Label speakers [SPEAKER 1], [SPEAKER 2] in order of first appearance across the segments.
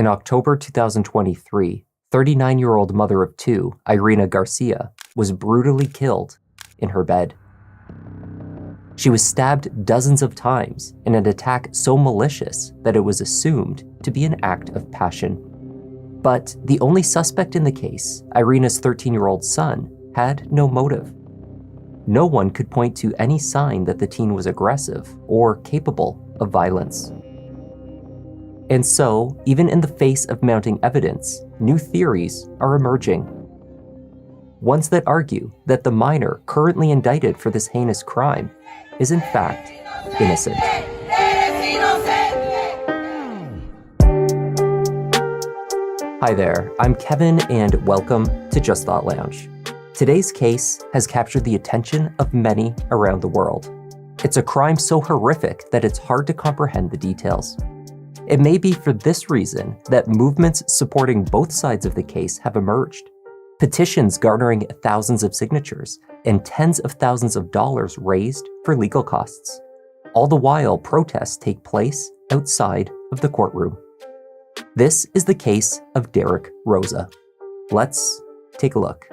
[SPEAKER 1] In October 2023, 39-year-old mother of two, Irina Garcia, was brutally killed in her bed. She was stabbed dozens of times in an attack so malicious that it was assumed to be an act of passion. But the only suspect in the case, Irina's 13-year-old son, had no motive. No one could point to any sign that the teen was aggressive or capable of violence. And so, even in the face of mounting evidence, new theories are emerging. Ones that argue that the minor currently indicted for this heinous crime is in fact innocent. Hi there, I'm Kevin and welcome to Just Thought Lounge. Today's case has captured the attention of many around the world. It's a crime so horrific that it's hard to comprehend the details. It may be for this reason that movements supporting both sides of the case have emerged. Petitions garnering thousands of signatures and tens of thousands of dollars raised for legal costs. All the while, protests take place outside of the courtroom. This is the case of Derek Rosa. Let's take a look.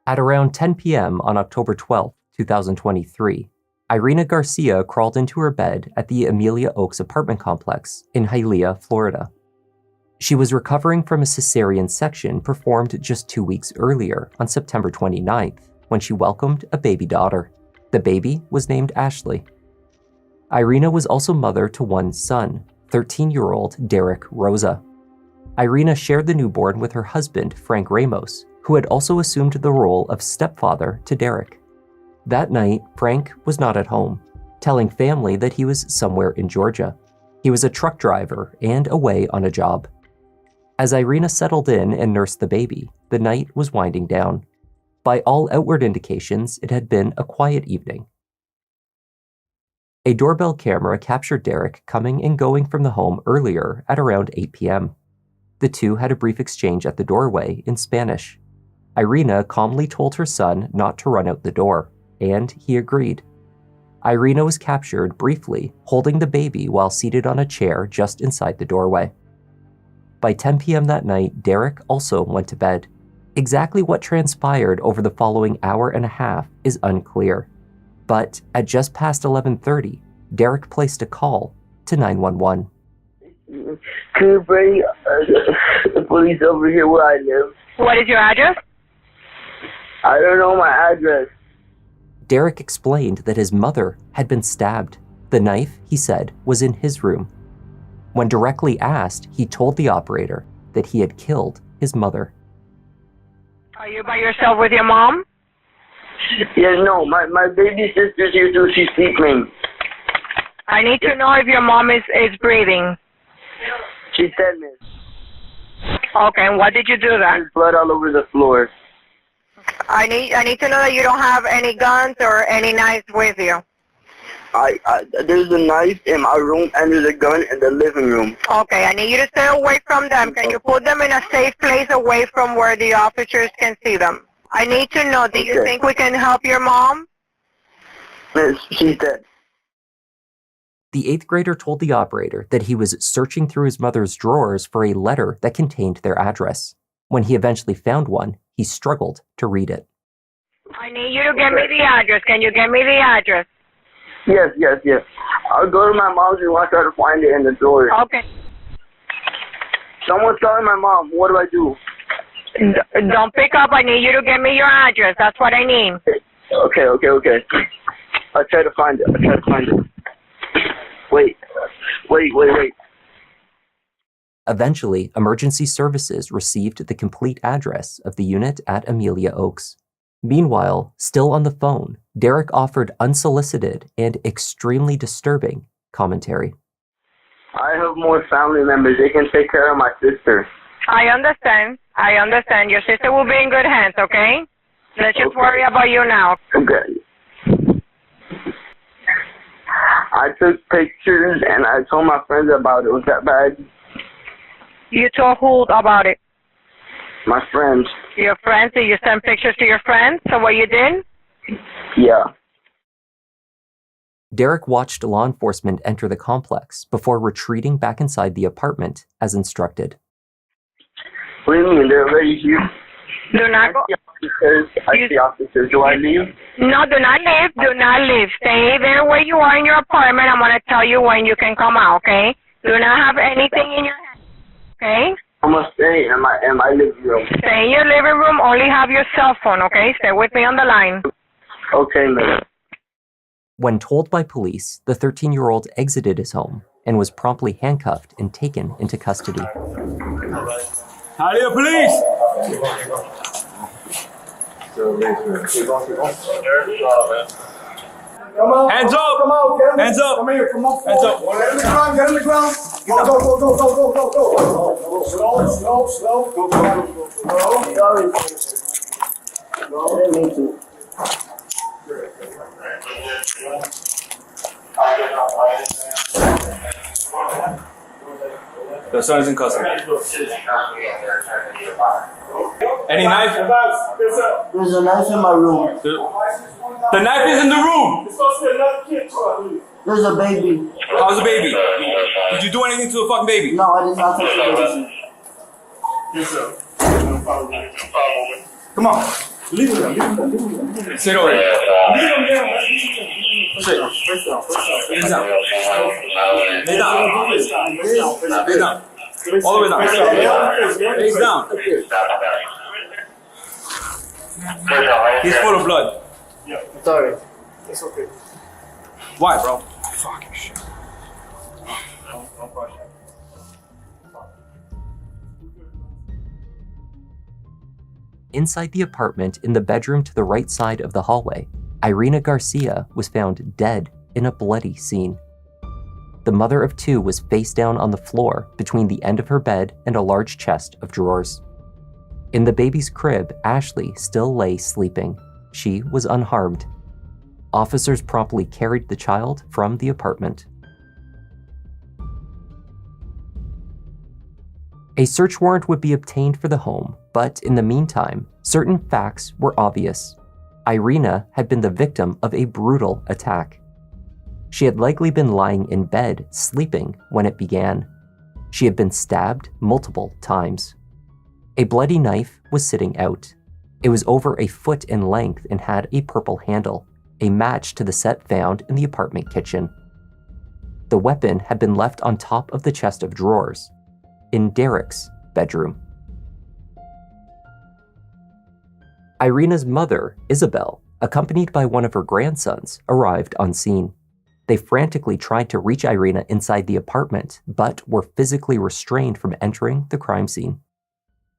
[SPEAKER 1] At around 10 p.m. on October 12, 2023, Irina Garcia crawled into her bed at the Amelia Oaks apartment complex in Hialeah, Florida. She was recovering from a cesarean section performed just 2 weeks earlier on September 29th when she welcomed a baby daughter. The baby was named Ashley. Irina was also mother to one son, 13-year-old Derek Rosa. Irina shared the newborn with her husband, Frank Ramos, who had also assumed the role of stepfather to Derek. That night, Frank was not at home, telling family that he was somewhere in Georgia. He was a truck driver and away on a job. As Irina settled in and nursed the baby, the night was winding down. By all outward indications, it had been a quiet evening. A doorbell camera captured Derek coming and going from the home earlier at around 8 p.m. The two had a brief exchange at the doorway in Spanish. Irina calmly told her son not to run out the door, and he agreed. Irina was captured briefly, holding the baby while seated on a chair just inside the doorway. By 10 p.m. that night, Derek also went to bed. Exactly what transpired over the following hour and a half is unclear. But at just past 11:30, Derek placed a call to 911.
[SPEAKER 2] Can you bring the police over here where I live?
[SPEAKER 3] What is your address?
[SPEAKER 2] I don't know my address.
[SPEAKER 1] Derek explained that his mother had been stabbed. The knife, he said, was in his room. When directly asked, he told the operator that he had killed his mother.
[SPEAKER 3] Are you by yourself with your mom?
[SPEAKER 2] Yeah, no, my baby sister's here too. She's sleeping.
[SPEAKER 3] I need to know if your mom is breathing.
[SPEAKER 2] She's dead, miss.
[SPEAKER 3] Okay, and what did you do then?
[SPEAKER 2] There's blood all over the floor.
[SPEAKER 3] I need to know that you don't have any guns or any knives with you.
[SPEAKER 2] There's a knife in my room and there's a gun in the living room.
[SPEAKER 3] Okay, I need you to stay away from them. Can you put them in a safe place away from where the officers can see them? I need to know, do you think we can help your mom?
[SPEAKER 2] Miss, she's dead.
[SPEAKER 1] The 8th grader told the operator that he was searching through his mother's drawers for a letter that contained their address. When he eventually found one, he struggled to read it.
[SPEAKER 3] I need you to get me the address. Can you get me the address?
[SPEAKER 2] Yes. I'll go to my mom's room. I'll try to find it in the drawer.
[SPEAKER 3] Okay.
[SPEAKER 2] Someone's calling my mom. What do I do?
[SPEAKER 3] Don't pick up. I need you to get me your address. That's what I need.
[SPEAKER 2] Okay. I'll try to find it. Wait.
[SPEAKER 1] Eventually, emergency services received the complete address of the unit at Amelia Oaks. Meanwhile, still on the phone, Derek offered unsolicited and extremely disturbing commentary.
[SPEAKER 2] I have more family members. They can take care of my sister.
[SPEAKER 3] I understand. Your sister will be in good hands, okay? Let's just worry about you now.
[SPEAKER 2] Okay. I took pictures and I told my friends about it. Was that bad?
[SPEAKER 3] You told who about it?
[SPEAKER 2] My friends.
[SPEAKER 3] Your friends? Did you send pictures to your friends of what you did?
[SPEAKER 2] Yeah.
[SPEAKER 1] Derek watched law enforcement enter the complex before retreating back inside the apartment as instructed.
[SPEAKER 2] What do you mean? They're already here?
[SPEAKER 3] Do not go.
[SPEAKER 2] I see officers. Do I leave?
[SPEAKER 3] No, do not leave. Do not leave. Stay there where you are in your apartment. I'm going to tell you when you can come out, okay? Do not have anything in your hand, okay?
[SPEAKER 2] I'm going to stay in my living room.
[SPEAKER 3] Stay in your living room. Only have your cell phone, okay? Stay with me on the line.
[SPEAKER 2] Okay, ma'am.
[SPEAKER 1] When told by police, the 13-year-old exited his home and was promptly handcuffed and taken into custody.
[SPEAKER 4] Howdy, police! Hands up!
[SPEAKER 5] Come on, get him.
[SPEAKER 4] Hands up!
[SPEAKER 5] Come here, come on.
[SPEAKER 4] Hands up!
[SPEAKER 5] Get in the ground, get in the ground. Go. Slow. Go.
[SPEAKER 2] Sorry.
[SPEAKER 4] The son is in custody. Any knife?
[SPEAKER 2] There's a knife in my room.
[SPEAKER 4] The knife is in the room!
[SPEAKER 2] There's a baby.
[SPEAKER 4] How's the baby? Did you do anything to the fucking baby?
[SPEAKER 2] No, I did not touch the baby.
[SPEAKER 5] Yes, sir.
[SPEAKER 4] Come on.
[SPEAKER 5] Leave him.
[SPEAKER 4] Sit over here. Sit.
[SPEAKER 5] Face down.
[SPEAKER 4] Lay down. Lay down. Lay down. All the way down. Face down. He's full of blood.
[SPEAKER 5] Yeah,
[SPEAKER 2] Sorry.
[SPEAKER 5] it's okay.
[SPEAKER 4] Why, bro? Fucking shit.
[SPEAKER 5] No question.
[SPEAKER 1] Inside the apartment in the bedroom to the right side of the hallway, Irina Garcia was found dead in a bloody scene. The mother of two was face down on the floor between the end of her bed and a large chest of drawers. In the baby's crib, Ashley still lay sleeping. She was unharmed. Officers promptly carried the child from the apartment. A search warrant would be obtained for the home, but in the meantime, certain facts were obvious. Irina had been the victim of a brutal attack. She had likely been lying in bed, sleeping, when it began. She had been stabbed multiple times. A bloody knife was sitting out. It was over a foot in length and had a purple handle, a match to the set found in the apartment kitchen. The weapon had been left on top of the chest of drawers, in Derek's bedroom. Irina's mother, Isabel, accompanied by one of her grandsons, arrived on scene. They frantically tried to reach Irina inside the apartment, but were physically restrained from entering the crime scene.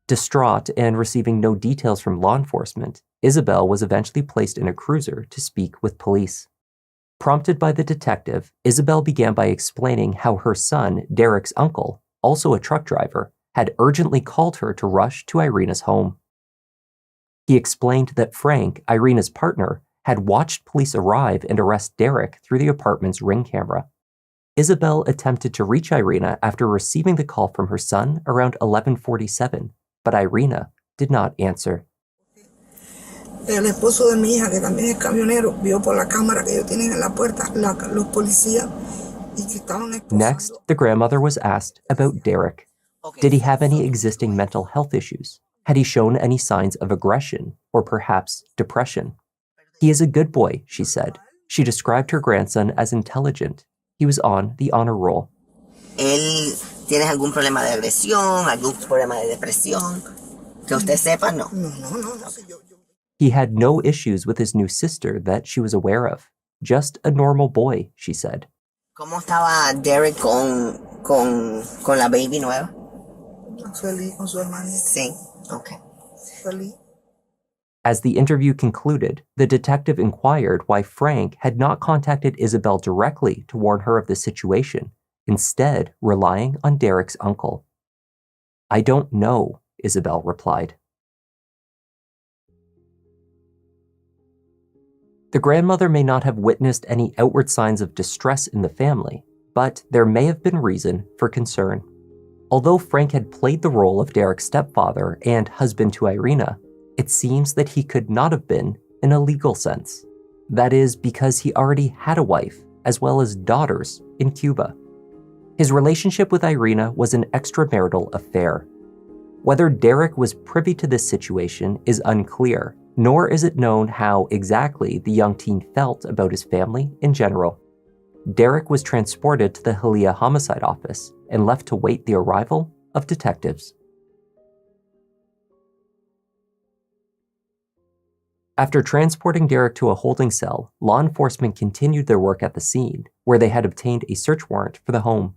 [SPEAKER 1] Distraught and receiving no details from law enforcement, Isabel was eventually placed in a cruiser to speak with police. Prompted by the detective, Isabel began by explaining how her son, Derek's uncle, also a truck driver, had urgently called her to rush to Irina's home. He explained that Frank, Irina's partner, had watched police arrive and arrest Derek through the apartment's ring camera. Isabel attempted to reach Irina after receiving the call from her son around 11:47, but Irina did not answer.
[SPEAKER 6] El esposo de mi hija, que también es camionero, vio por la cámara que ellos tienen en la puerta los policías y que estaban esposando.
[SPEAKER 1] Next, the grandmother was asked about Derek. Did he have any existing mental health issues? Had he shown any signs of aggression or perhaps depression? He is a good boy, she said. She described her grandson as intelligent. He was on the honor roll.
[SPEAKER 7] ¿Él tiene algún problema de agresión, algún problema de depresión? Que usted sepa, no.
[SPEAKER 6] No.
[SPEAKER 1] He had no issues with his new sister that she was aware of. Just a normal boy, she said.
[SPEAKER 7] ¿Cómo estaba Derek con la baby nueva?
[SPEAKER 6] Feliz con su hermanita.
[SPEAKER 7] Sí, okay.
[SPEAKER 6] Feliz.
[SPEAKER 1] As the interview concluded, the detective inquired why Frank had not contacted Isabel directly to warn her of the situation, instead relying on Derek's uncle. I don't know, Isabel replied. The grandmother may not have witnessed any outward signs of distress in the family, but there may have been reason for concern. Although Frank had played the role of Derek's stepfather and husband to Irina, it seems that he could not have been in a legal sense. That is because he already had a wife as well as daughters in Cuba. His relationship with Irina was an extramarital affair. Whether Derek was privy to this situation is unclear, nor is it known how exactly the young teen felt about his family in general. Derek was transported to the Hialeah homicide office and left to wait the arrival of detectives. After transporting Derek to a holding cell, law enforcement continued their work at the scene, where they had obtained a search warrant for the home.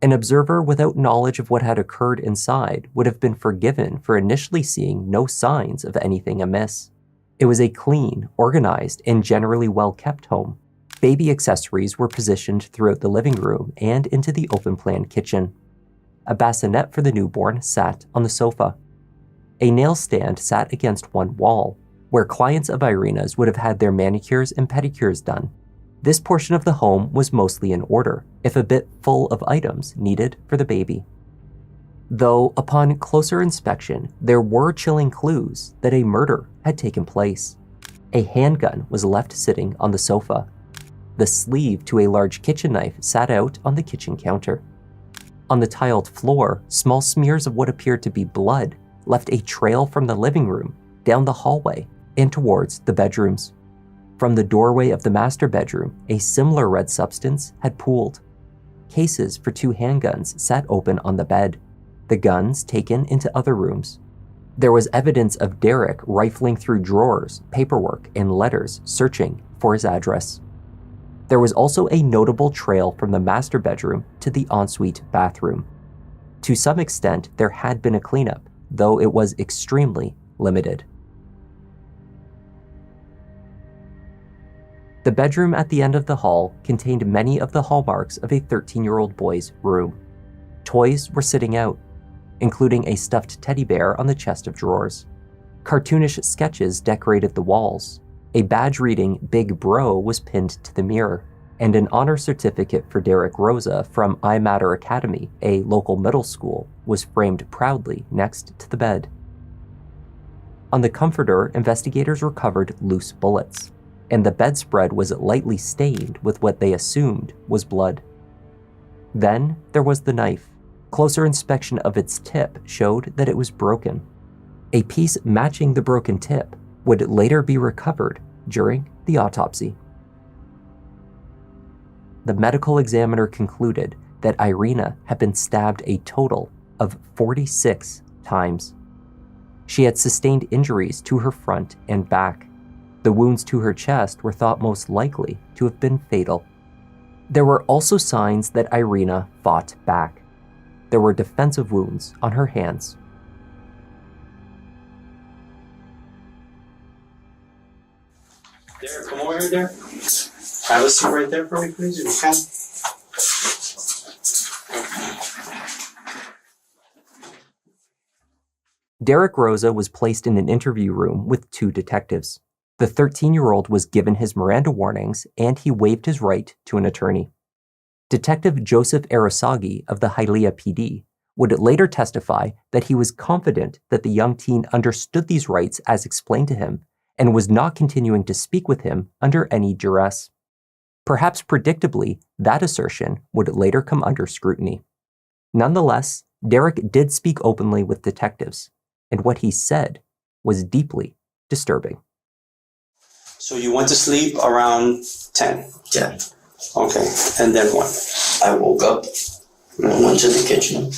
[SPEAKER 1] An observer without knowledge of what had occurred inside would have been forgiven for initially seeing no signs of anything amiss. It was a clean, organized, and generally well-kept home. Baby accessories were positioned throughout the living room and into the open-plan kitchen. A bassinet for the newborn sat on the sofa. A nail stand sat against one wall, where clients of Irina's would have had their manicures and pedicures done. This portion of the home was mostly in order, if a bit full of items needed for the baby. Though, upon closer inspection, there were chilling clues that a murder had taken place. A handgun was left sitting on the sofa. The sleeve to a large kitchen knife sat out on the kitchen counter. On the tiled floor, small smears of what appeared to be blood left a trail from the living room, down the hallway, and towards the bedrooms. From the doorway of the master bedroom, a similar red substance had pooled. Cases for 2 handguns sat open on the bed, the guns taken into other rooms. There was evidence of Derek rifling through drawers, paperwork, and letters, searching for his address. There was also a notable trail from the master bedroom to the ensuite bathroom. To some extent, there had been a cleanup, though it was extremely limited. The bedroom at the end of the hall contained many of the hallmarks of a 13-year-old boy's room. Toys were sitting out, including a stuffed teddy bear on the chest of drawers. Cartoonish sketches decorated the walls. A badge reading Big Bro was pinned to the mirror, and an honor certificate for Derek Rosa from I Matter Academy, a local middle school, was framed proudly next to the bed. On the comforter, investigators recovered loose bullets, and the bedspread was lightly stained with what they assumed was blood. Then there was the knife. Closer inspection of its tip showed that it was broken. A piece matching the broken tip would later be recovered during the autopsy. The medical examiner concluded that Irina had been stabbed a total of 46 times. She had sustained injuries to her front and back. The wounds to her chest were thought most likely to have been fatal. There were also signs that Irina fought back. There were defensive wounds on her hands.
[SPEAKER 4] Derek, come over here, Derek. Have a seat right there for me, please, if you can.
[SPEAKER 1] Derek Rosa was placed in an interview room with 2 detectives. The 13-year-old was given his Miranda warnings, and he waived his right to an attorney. Detective Joseph Arasagi of the Hialeah PD would later testify that he was confident that the young teen understood these rights as explained to him and was not continuing to speak with him under any duress. Perhaps predictably, that assertion would later come under scrutiny. Nonetheless, Derek did speak openly with detectives, and what he said was deeply disturbing.
[SPEAKER 4] So you went to sleep around 10?
[SPEAKER 8] 10.
[SPEAKER 4] Okay, and then what?
[SPEAKER 8] I woke up and I went to the kitchen.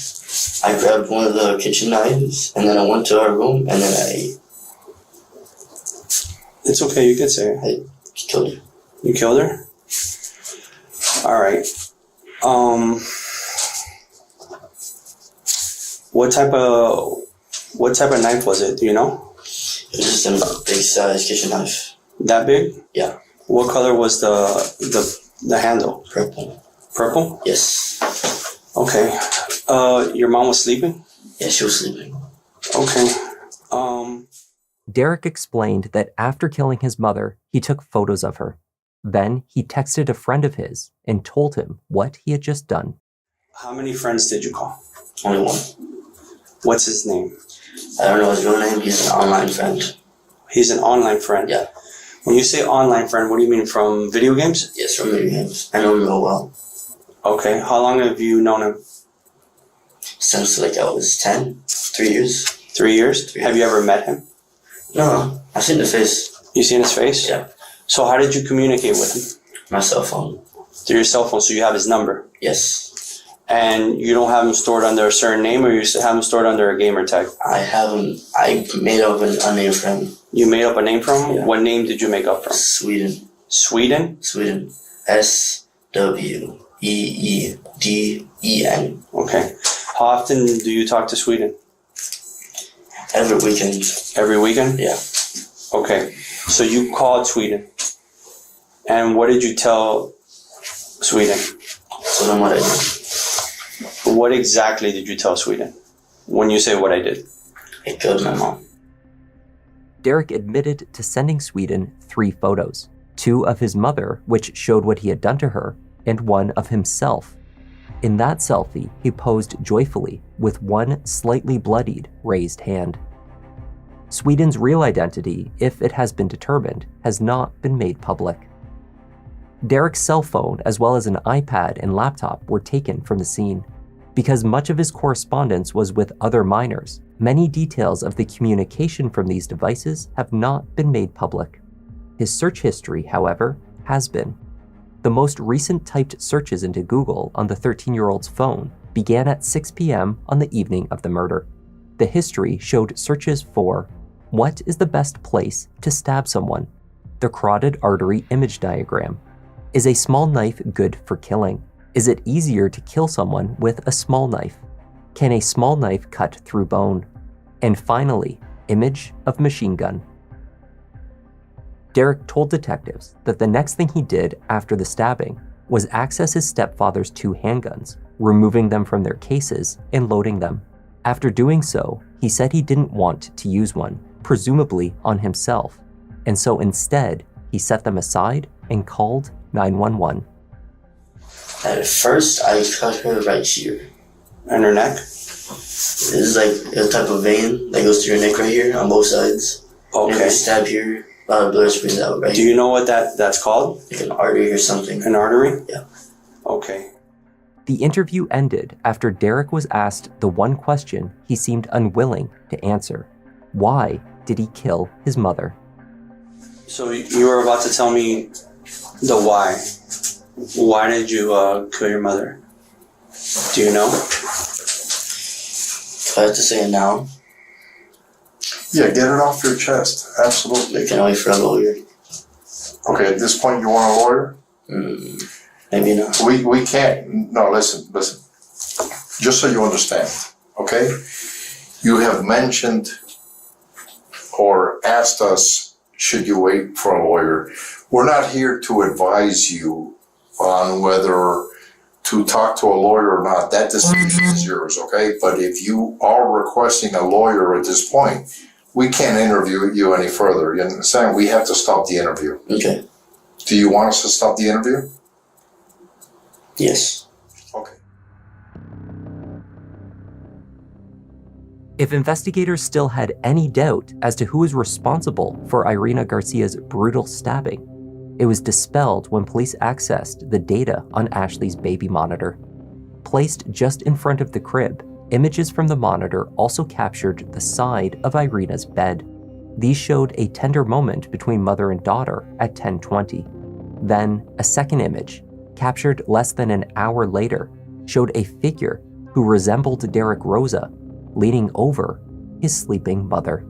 [SPEAKER 8] I grabbed one of the kitchen knives and then I went to our room and then I
[SPEAKER 4] It's okay, you can say it.
[SPEAKER 8] killed her.
[SPEAKER 4] You killed her? Alright. What type of knife was it, do you know?
[SPEAKER 8] It was just a big size kitchen knife.
[SPEAKER 4] That big?
[SPEAKER 8] Yeah.
[SPEAKER 4] What color was the handle?
[SPEAKER 8] Purple.
[SPEAKER 4] Purple?
[SPEAKER 8] Yes.
[SPEAKER 4] Okay. Your mom was sleeping?
[SPEAKER 8] Yeah, she was sleeping.
[SPEAKER 4] Okay.
[SPEAKER 1] Derek explained that after killing his mother, he took photos of her. Then he texted a friend of his and told him what he had just done.
[SPEAKER 9] How many friends did you call?
[SPEAKER 8] Only one.
[SPEAKER 9] What's his name?
[SPEAKER 8] I don't know his real name. He's an online friend.
[SPEAKER 9] He's an online friend?
[SPEAKER 8] Yeah.
[SPEAKER 9] When you say online friend, what do you mean, from video games?
[SPEAKER 8] Yes, from video games. I know him real well.
[SPEAKER 9] Okay. How long have you known him?
[SPEAKER 8] Since like I was 10. 3 years.
[SPEAKER 9] 3 years? Have you ever met him?
[SPEAKER 8] No, I've seen his face.
[SPEAKER 9] You seen his face?
[SPEAKER 8] Yeah.
[SPEAKER 9] So how did you communicate with him?
[SPEAKER 8] My cell phone.
[SPEAKER 9] Through your cell phone, so you have his number?
[SPEAKER 8] Yes.
[SPEAKER 9] And you don't have him stored under a certain name, or you have him stored under a gamer tag?
[SPEAKER 8] I have him. I made up a name for him.
[SPEAKER 9] You made up a name for him?
[SPEAKER 8] Yeah.
[SPEAKER 9] What name did you make up from?
[SPEAKER 8] Sweden.
[SPEAKER 9] Sweden?
[SPEAKER 8] Sweden. SWEEDEN.
[SPEAKER 9] Okay. How often do you talk to Sweden?
[SPEAKER 8] Every weekend.
[SPEAKER 9] Every weekend?
[SPEAKER 8] Yeah.
[SPEAKER 9] Okay. So you called Sweden. And what did you tell Sweden?
[SPEAKER 8] So then what I did.
[SPEAKER 9] What exactly did you tell Sweden when you say what I did?
[SPEAKER 8] I killed my mom.
[SPEAKER 1] Derek admitted to sending Sweden 3 photos, 2 of his mother, which showed what he had done to her, and 1 of himself. In that selfie, he posed joyfully with one slightly bloodied raised hand. Sweden's real identity, if it has been determined, has not been made public. Derek's cell phone, as well as an iPad and laptop, were taken from the scene. Because much of his correspondence was with other minors, many details of the communication from these devices have not been made public. His search history, however, has been. The most recent typed searches into Google on the 13-year-old's phone began at 6 p.m. on the evening of the murder. The history showed searches for what is the best place to stab someone? The carotid artery image diagram. Is a small knife good for killing? Is it easier to kill someone with a small knife? Can a small knife cut through bone? And finally, image of machine gun. Derek told detectives that the next thing he did after the stabbing was access his stepfather's 2 handguns, removing them from their cases and loading them. After doing so, he said he didn't want to use one, presumably on himself, and so instead, he set them aside and called 911.
[SPEAKER 8] At first, I cut her right here.
[SPEAKER 9] And her neck?
[SPEAKER 8] It's like a type of vein that goes to your neck right here on both sides.
[SPEAKER 9] Okay.
[SPEAKER 8] And if you stab here, a lot of blood springs out right
[SPEAKER 9] Do you know what that's called?
[SPEAKER 8] Like an artery or something.
[SPEAKER 9] An artery?
[SPEAKER 8] Yeah.
[SPEAKER 9] Okay.
[SPEAKER 1] The interview ended after Derek was asked the one question he seemed unwilling to answer. Why did he kill his mother?
[SPEAKER 9] So you were about to tell me the why. Why did you kill your mother? Do you know?
[SPEAKER 8] If I have to say it now,
[SPEAKER 5] Yeah, get it off your chest. Absolutely.
[SPEAKER 8] I can wait for a lawyer.
[SPEAKER 5] Okay, at this point, you want a lawyer?
[SPEAKER 8] Maybe not.
[SPEAKER 5] We can't. No, listen. Just so you understand, okay? You have mentioned or asked us, should you wait for a lawyer? We're not here to advise you on whether to talk to a lawyer or not. That decision is yours, okay? But if you are requesting a lawyer at this point, we can't interview you any further. You understand? We have to stop the interview.
[SPEAKER 8] Okay.
[SPEAKER 5] Do you want us to stop the interview?
[SPEAKER 8] Yes.
[SPEAKER 5] Okay.
[SPEAKER 1] If investigators still had any doubt as to who was responsible for Irina Garcia's brutal stabbing, it was dispelled when police accessed the data on Ashley's baby monitor. Placed just in front of the crib, images from the monitor also captured the side of Irina's bed. These showed a tender moment between mother and daughter at 10:20. Then, a second image, captured less than an hour later, showed a figure who resembled Derek Rosa, leaning over his sleeping mother.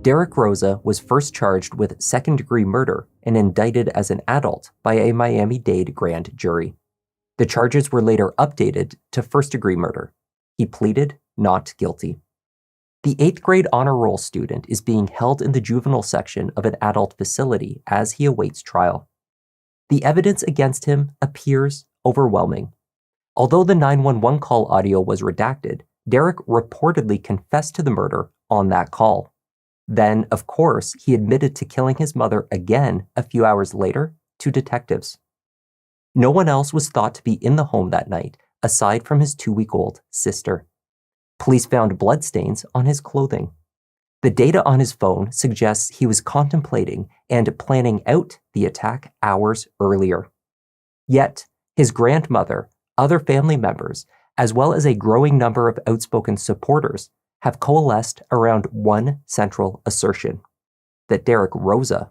[SPEAKER 1] Derek Rosa was first charged with second-degree murder and indicted as an adult by a Miami-Dade grand jury. The charges were later updated to first-degree murder. He pleaded not guilty. The 8th grade honor roll student is being held in the juvenile section of an adult facility as he awaits trial. The evidence against him appears overwhelming. Although the 911 call audio was redacted, Derek reportedly confessed to the murder on that call. Then, of course, he admitted to killing his mother again a few hours later to detectives. No one else was thought to be in the home that night, aside from his 2-week-old sister. Police found bloodstains on his clothing. The data on his phone suggests he was contemplating and planning out the attack hours earlier. Yet, his grandmother, other family members, as well as a growing number of outspoken supporters, have coalesced around one central assertion: that Derek Rosa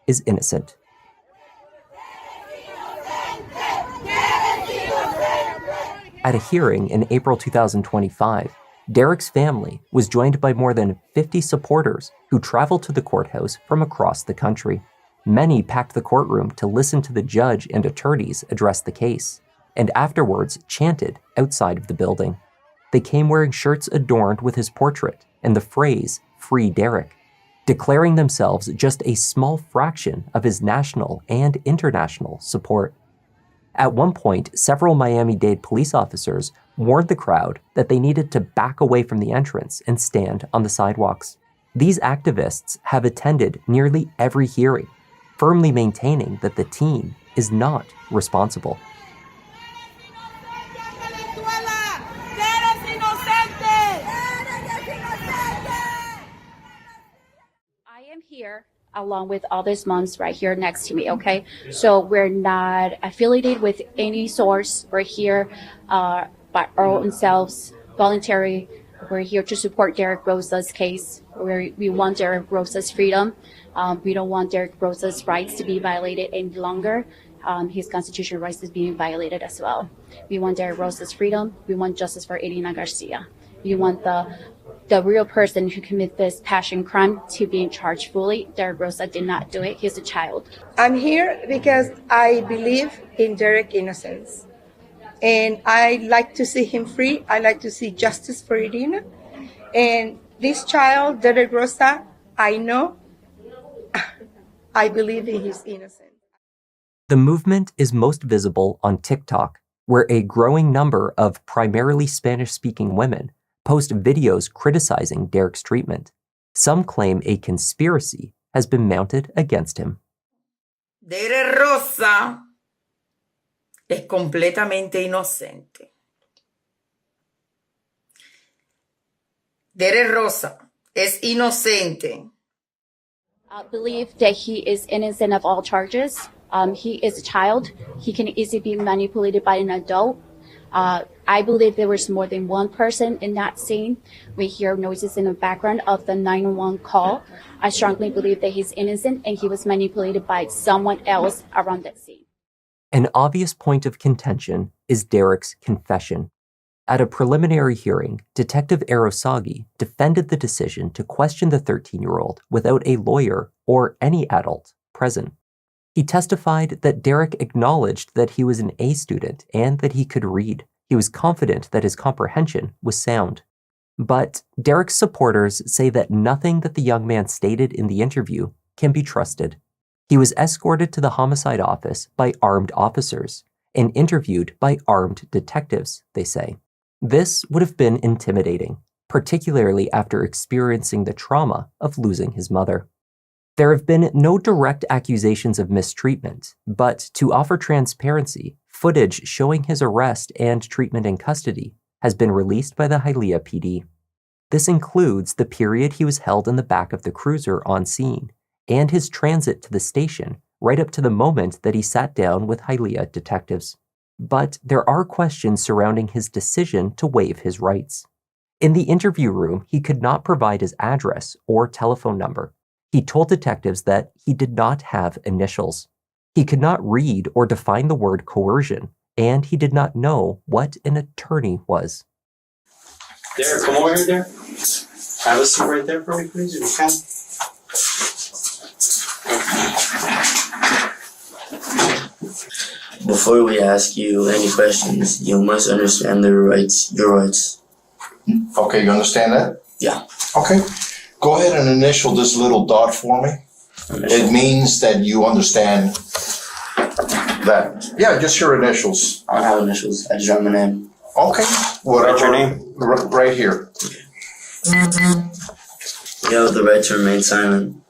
[SPEAKER 1] is innocent. At a hearing in April 2025, Derek's family was joined by more than 50 supporters who traveled to the courthouse from across the country. Many packed the courtroom to listen to the judge and attorneys address the case, and afterwards chanted outside of the building. They came wearing shirts adorned with his portrait and the phrase, "Free Derek," declaring themselves just a small fraction of his national and international support. At one point, several Miami-Dade police officers warned the crowd that they needed to back away from the entrance and stand on the sidewalks. These activists have attended nearly every hearing, firmly maintaining that the team is not responsible.
[SPEAKER 10] I am here along with all these moms right here next to me, okay? So we're not affiliated with any source. We're here by our own selves, voluntary. We're here to support Derek Rosa's case. We want Derek Rosa's freedom. We don't want Derek Rosa's rights to be violated any longer. His constitutional rights is being violated as well. We want Derek Rosa's freedom. We want justice for Irina Garcia. We want the real person who committed this passion crime to be charged fully. Derek Rosa did not do it. He's a child.
[SPEAKER 11] I'm here because I believe in Derek's innocence. And I like to see him free. I like to see justice for Irina. And this child, Derek Rosa, I know, I believe he is innocent.
[SPEAKER 1] The movement is most visible on TikTok, where a growing number of primarily Spanish-speaking women post videos criticizing Derek's treatment. Some claim a conspiracy has been mounted against him.
[SPEAKER 12] Derek Rosa es completamente inocente. Derek Rosa es inocente.
[SPEAKER 10] I believe that he is innocent of all charges. He is a child. He can easily be manipulated by an adult. I believe there was more than one person in that scene. We hear noises in the background of the 911 call. I strongly believe that he's innocent and he was manipulated by someone else around that scene.
[SPEAKER 1] An obvious point of contention is Derek's confession. At a preliminary hearing, Detective Arosagi defended the decision to question the 13-year-old without a lawyer or any adult present. He testified that Derek acknowledged that he was an A student and that he could read. He was confident that his comprehension was sound. But Derek's supporters say that nothing that the young man stated in the interview can be trusted. He was escorted to the homicide office by armed officers and interviewed by armed detectives, they say. This would have been intimidating, particularly after experiencing the trauma of losing his mother. There have been no direct accusations of mistreatment, but to offer transparency, footage showing his arrest and treatment in custody has been released by the Hialeah PD. This includes the period he was held in the back of the cruiser on scene and his transit to the station right up to the moment that he sat down with Hialeah detectives. But there are questions surrounding his decision to waive his rights. In the interview room, he could not provide his address or telephone number. He told detectives that he did not have initials. He could not read or define the word coercion, and he did not know what an attorney was.
[SPEAKER 9] There, come over here, there. Have a seat right there for me, please, if you can.
[SPEAKER 8] Before we ask you any questions, you must understand your rights.
[SPEAKER 5] Okay, you understand that?
[SPEAKER 8] Yeah.
[SPEAKER 5] Okay. Go ahead and initial this little dot for me. It means that you understand that. Yeah, just your initials.
[SPEAKER 8] I don't have initials. I just write my name.
[SPEAKER 5] Okay. Whatever.
[SPEAKER 9] What's your name?
[SPEAKER 5] Right here.
[SPEAKER 8] You have the right to remain silent.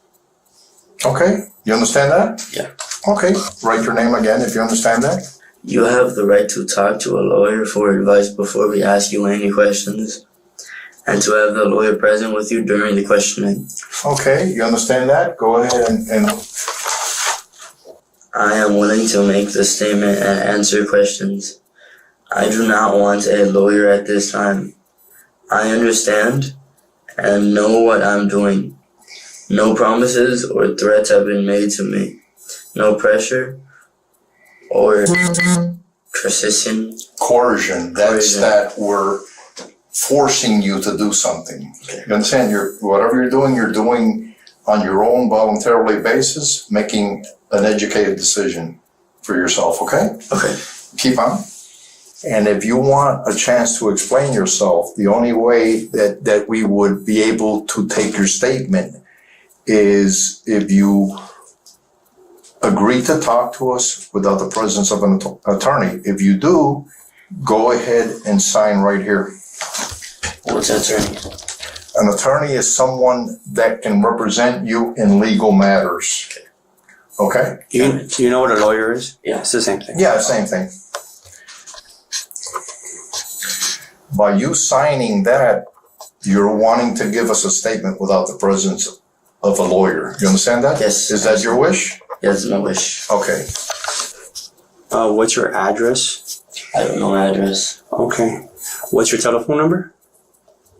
[SPEAKER 5] Okay, you understand that?
[SPEAKER 8] Yeah.
[SPEAKER 5] Okay, write your name again if you understand that.
[SPEAKER 8] You have the right to talk to a lawyer for advice before we ask you any questions, and to have the lawyer present with you during the questioning.
[SPEAKER 5] Okay, you understand that? Go ahead and
[SPEAKER 8] I am willing to make this statement and answer questions. I do not want a lawyer at this time. I understand and know what I'm doing. No promises or threats have been made to me. No pressure or
[SPEAKER 5] coercion. That's that we're forcing you to do something. Okay. You understand? Whatever you're doing on your own voluntarily basis, making an educated decision for yourself, okay?
[SPEAKER 8] Okay.
[SPEAKER 5] Keep on. And if you want a chance to explain yourself, the only way that we would be able to take your statement is if you agree to talk to us without the presence of an attorney. If you do, go ahead and sign right here.
[SPEAKER 8] What's an attorney?
[SPEAKER 5] An attorney is someone that can represent you in legal matters. Okay?
[SPEAKER 9] You know what a lawyer is?
[SPEAKER 8] Yeah.
[SPEAKER 9] It's the same thing.
[SPEAKER 5] Yeah, same thing. By you signing that, you're wanting to give us a statement without the presence of a lawyer. You understand that?
[SPEAKER 8] Yes.
[SPEAKER 5] Is that your wish?
[SPEAKER 8] Yes, my wish.
[SPEAKER 5] Okay.
[SPEAKER 9] What's your address?
[SPEAKER 8] I have no address.
[SPEAKER 9] Okay. What's your telephone number?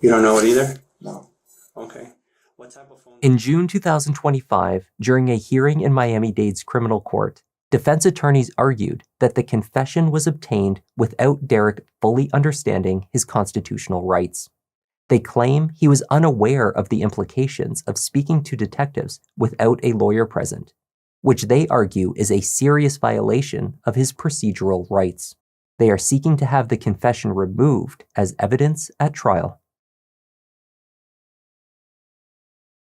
[SPEAKER 9] You don't know it either?
[SPEAKER 8] No.
[SPEAKER 9] Okay. What type of phone?
[SPEAKER 1] In June 2025, during a hearing in Miami-Dade's criminal court, defense attorneys argued that the confession was obtained without Derek fully understanding his constitutional rights. They claim he was unaware of the implications of speaking to detectives without a lawyer present, which they argue is a serious violation of his procedural rights. They are seeking to have the confession removed as evidence at trial.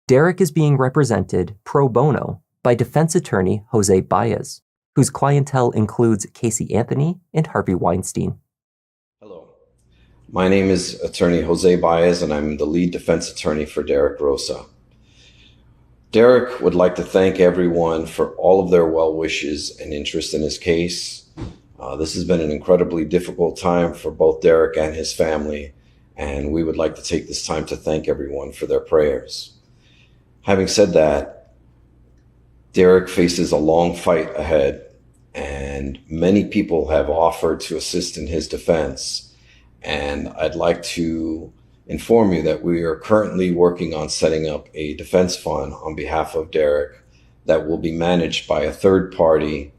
[SPEAKER 1] Derek is being represented pro bono by defense attorney Jose Baez, whose clientele includes Casey Anthony and Harvey Weinstein.
[SPEAKER 13] Hello, my name is attorney Jose Baez, and I'm the lead defense attorney for Derek Rosa. Derek would like to thank everyone for all of their well wishes and interest in his case. This has been an incredibly difficult time for both Derek and his family, and we would like to take this time to thank everyone for their prayers. Having said that, Derek faces a long fight ahead, and many people have offered to assist in his defense. And I'd like to inform you that we are currently working on setting up a defense fund on behalf of Derek that will be managed by a third-party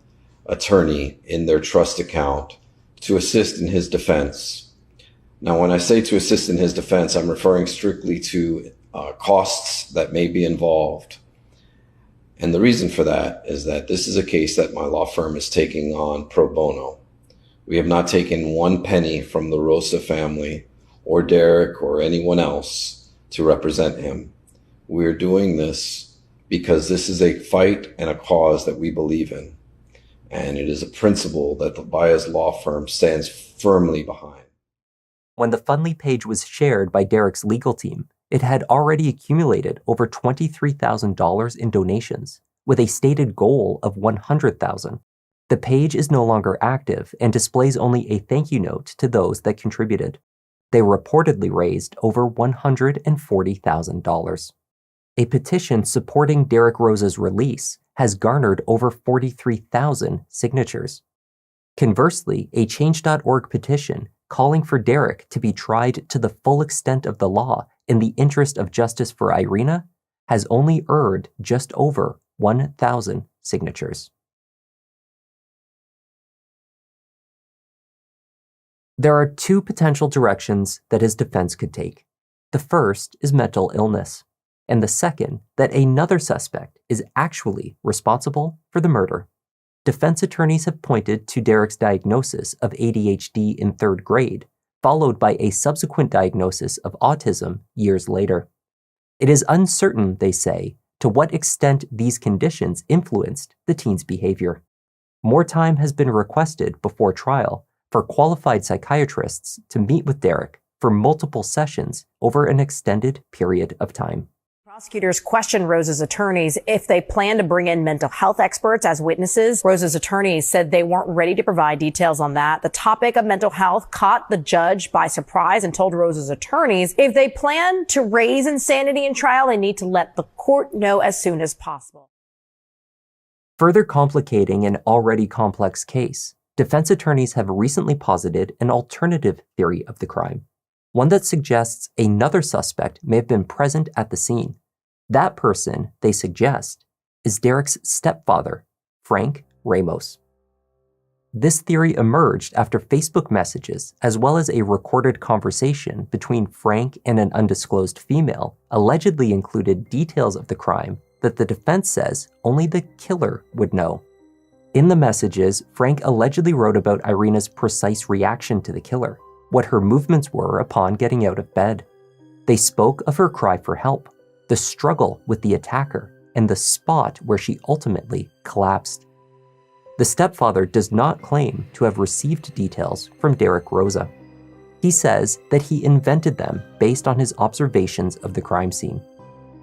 [SPEAKER 13] attorney in their trust account to assist in his defense. Now, when I say to assist in his defense, I'm referring strictly to costs that may be involved. And the reason for that is that this is a case that my law firm is taking on pro bono. We have not taken one penny from the Rosa family or Derek or anyone else to represent him. We're doing this because this is a fight and a cause that we believe in. And it is a principle that the Baez law firm stands firmly behind.
[SPEAKER 1] When the Fundly page was shared by Derek's legal team, it had already accumulated over $23,000 in donations, with a stated goal of $100,000. The page is no longer active and displays only a thank you note to those that contributed. They reportedly raised over $140,000. A petition supporting Derek Rosa's release has garnered over 43,000 signatures. Conversely, a Change.org petition calling for Derek to be tried to the full extent of the law in the interest of justice for Irina has only earned just over 1,000 signatures. There are two potential directions that his defense could take. The first is mental illness, and the second that another suspect is actually responsible for the murder. Defense attorneys have pointed to Derek's diagnosis of ADHD in 3rd grade, followed by a subsequent diagnosis of autism years later. It is uncertain, they say, to what extent these conditions influenced the teen's behavior. More time has been requested before trial for qualified psychiatrists to meet with Derek for multiple sessions over an extended period of time.
[SPEAKER 14] Prosecutors questioned Rosa's attorneys if they plan to bring in mental health experts as witnesses. Rosa's attorneys said they weren't ready to provide details on that. The topic of mental health caught the judge by surprise and told Rosa's attorneys if they plan to raise insanity in trial, they need to let the court know as soon as possible.
[SPEAKER 1] Further complicating an already complex case, defense attorneys have recently posited an alternative theory of the crime, one that suggests another suspect may have been present at the scene. That person, they suggest, is Derek's stepfather, Frank Ramos. This theory emerged after Facebook messages, as well as a recorded conversation between Frank and an undisclosed female, allegedly included details of the crime that the defense says only the killer would know. In the messages, Frank allegedly wrote about Irina's precise reaction to the killer, what her movements were upon getting out of bed. They spoke of her cry for help, the struggle with the attacker, and the spot where she ultimately collapsed. The stepfather does not claim to have received details from Derek Rosa. He says that he invented them based on his observations of the crime scene.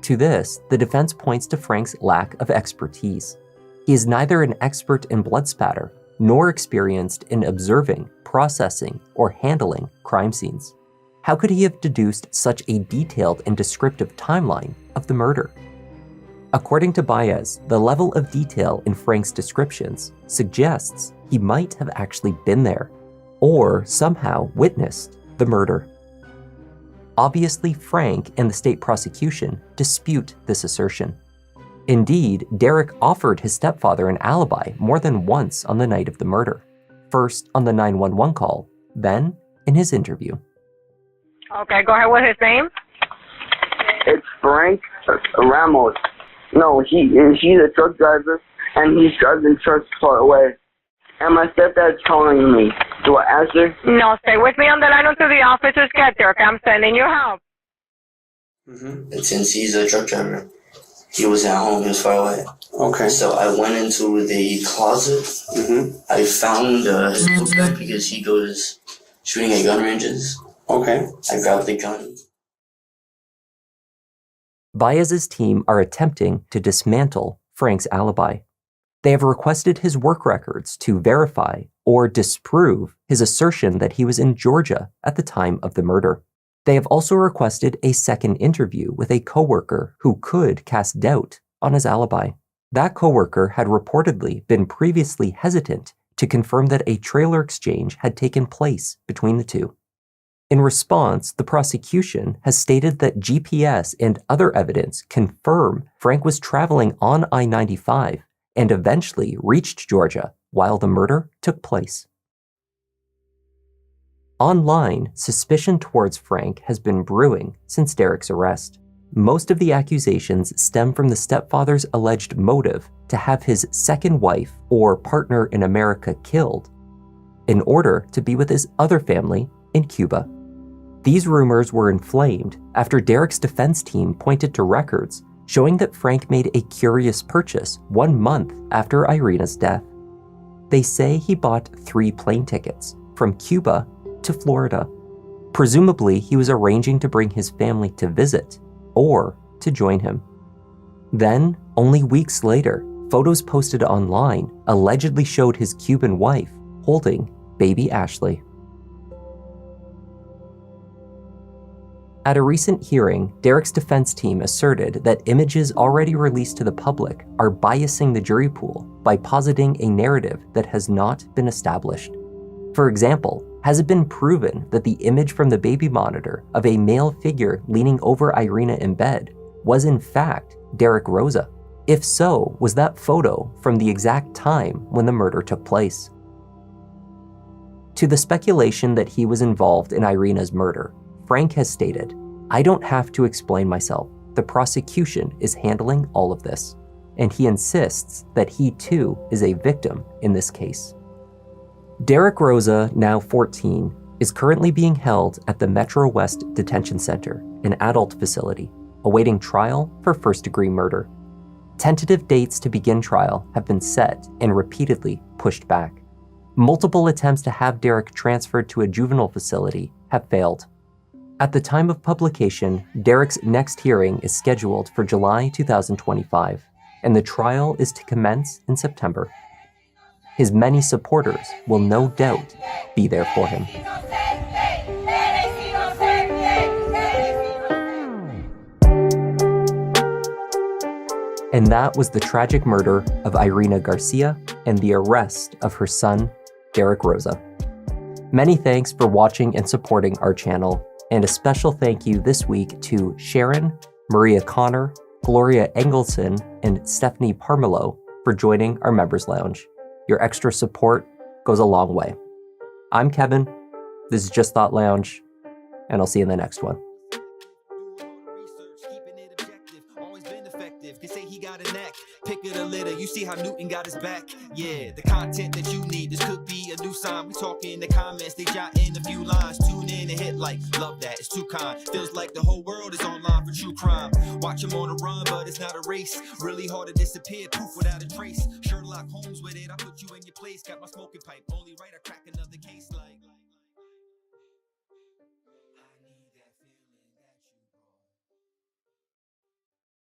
[SPEAKER 1] To this, the defense points to Frank's lack of expertise. He is neither an expert in blood spatter nor experienced in observing, processing, or handling crime scenes. How could he have deduced such a detailed and descriptive timeline of the murder? According to Baez, the level of detail in Frank's descriptions suggests he might have actually been there, or somehow witnessed the murder. Obviously, Frank and the state prosecution dispute this assertion. Indeed, Derek offered his stepfather an alibi more than once on the night of the murder, first on the 911 call, then in his interview.
[SPEAKER 3] Okay, go ahead. What's his name?
[SPEAKER 2] It's Frank Ramos. No, he's a truck driver, and he's driving trucks far away. And my stepdad's calling me. Do I answer?
[SPEAKER 3] No, stay with me on the line until the officers get there, okay? I'm sending you help.
[SPEAKER 8] And since he's a truck driver, he wasn't at home, he was far away.
[SPEAKER 9] Okay.
[SPEAKER 8] So I went into the closet. I found his book bag because he goes shooting at gun ranges.
[SPEAKER 9] Okay.
[SPEAKER 8] I grabbed the gun.
[SPEAKER 1] Baez's team are attempting to dismantle Frank's alibi. They have requested his work records to verify or disprove his assertion that he was in Georgia at the time of the murder. They have also requested a second interview with a coworker who could cast doubt on his alibi. That coworker had reportedly been previously hesitant to confirm that a trailer exchange had taken place between the two. In response, the prosecution has stated that GPS and other evidence confirm Frank was traveling on I-95 and eventually reached Georgia while the murder took place. Online, suspicion towards Frank has been brewing since Derek's arrest. Most of the accusations stem from the stepfather's alleged motive to have his second wife or partner in America killed in order to be with his other family in Cuba. These rumors were inflamed after Derek's defense team pointed to records showing that Frank made a curious purchase 1 month after Irina's death. They say he bought 3 plane tickets from Cuba to Florida. Presumably, he was arranging to bring his family to visit or to join him. Then, only weeks later, photos posted online allegedly showed his Cuban wife holding baby Ashley. At a recent hearing, Derek's defense team asserted that images already released to the public are biasing the jury pool by positing a narrative that has not been established. For example, has it been proven that the image from the baby monitor of a male figure leaning over Irina in bed was in fact Derek Rosa? If so, was that photo from the exact time when the murder took place? To the speculation that he was involved in Irina's murder, Frank has stated, "I don't have to explain myself. The prosecution is handling all of this." And he insists that he too is a victim in this case. Derek Rosa, now 14, is currently being held at the Metro West Detention Center, an adult facility, awaiting trial for first-degree murder. Tentative dates to begin trial have been set and repeatedly pushed back. Multiple attempts to have Derek transferred to a juvenile facility have failed. At the time of publication, Derek's next hearing is scheduled for July 2025, and the trial is to commence in September. His many supporters will no doubt be there for him. And that was the tragic murder of Irina Garcia and the arrest of her son, Derek Rosa. Many thanks for watching and supporting our channel, and a special thank you this week to Sharon, Maria Connor, Gloria Engelson, and Stephanie Parmelo for joining our Members Lounge. Your extra support goes a long way. I'm Kevin, this is Just Thought Lounge, and I'll see you in the next one.
[SPEAKER 15] Pick it a litter, you see how Newton got his back. Yeah, the content that you need, this could be a new sign. We talk in the comments, they jot in a few lines. Tune in and hit like, love that, it's too kind. Feels like the whole world is online for true crime. Watch them on a run, but it's not a race. Really hard to disappear, poof, without a trace. Sherlock Holmes with it, I put you in your place. Got my smoking pipe, only right, I crack another case like